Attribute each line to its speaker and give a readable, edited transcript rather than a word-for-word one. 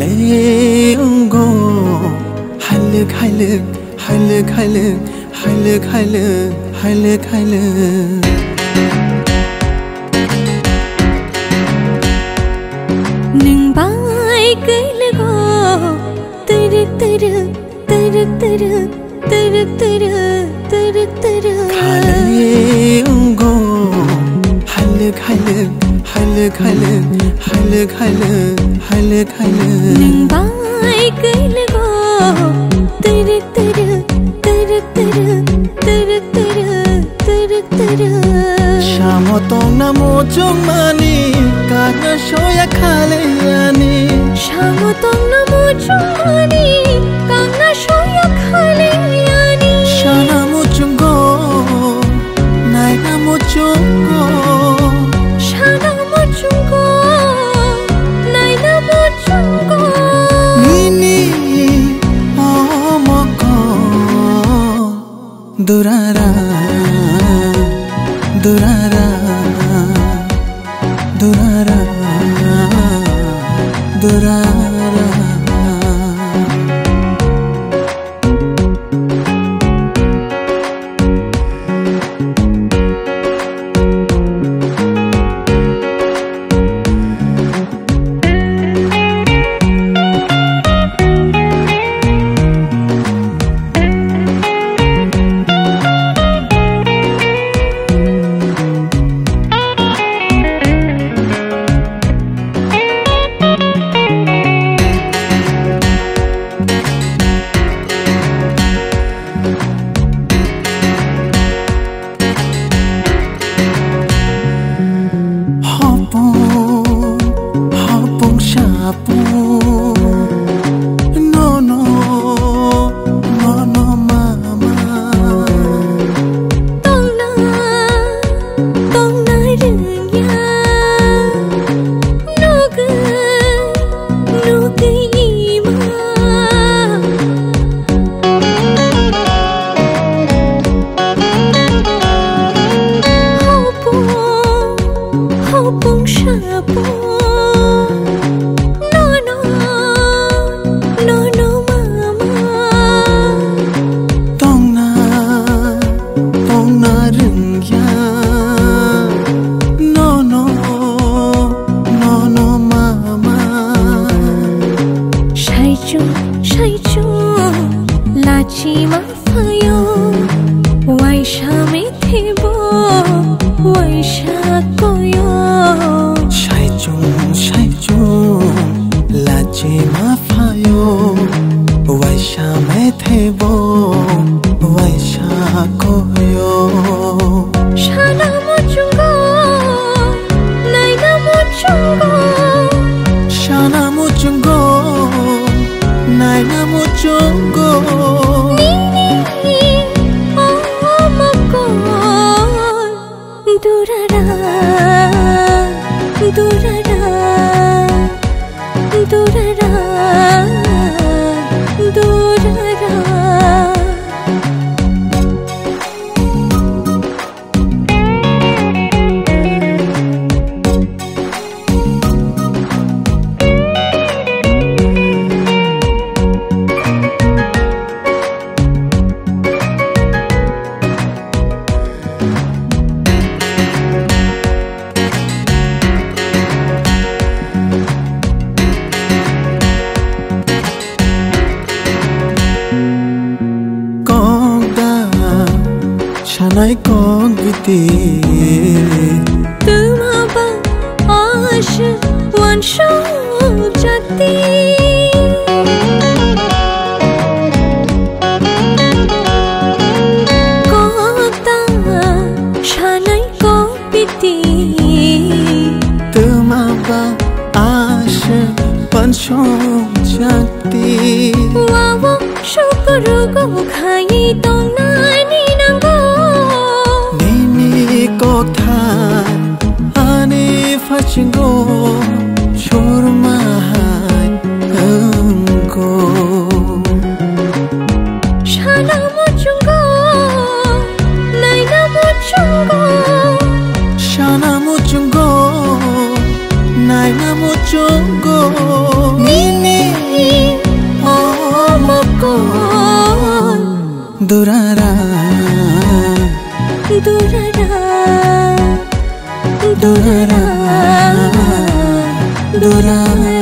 Speaker 1: Kaleungo Haluk haluk haluk haluk haluk haluk haluk haluk
Speaker 2: Nung bai kailago Turuk turuk turuk turuk turuk turuk turuk turuk
Speaker 1: Kaleungo Haluk haluk haluk haluk haluk haluk haluk haluk
Speaker 2: Nung bai kailago Turuk turuk turuk turuk turuk turuk turuk turuk
Speaker 1: Shamo tong namo chung mani Kana shoya khale yani
Speaker 2: Shamo tong namo chung mani Kana shoya khale yani
Speaker 1: Shana mo chungo Nai namo chungo
Speaker 2: Shana mo chungo Nai namo chungo
Speaker 1: Nini oh moko Durara Durara Durara Durara Shanai kong giti
Speaker 2: Tumaba ash wan shau jati Kota shanai kong giti
Speaker 1: Tumaba ash wan shau jati
Speaker 2: Wawa shukuru go khai tong nani nango
Speaker 1: Ani fachingo shurmai ango
Speaker 2: Shana mo chungo Nai na mo chungo
Speaker 1: Shana mo chungo Nai na mo chungo Nini Dora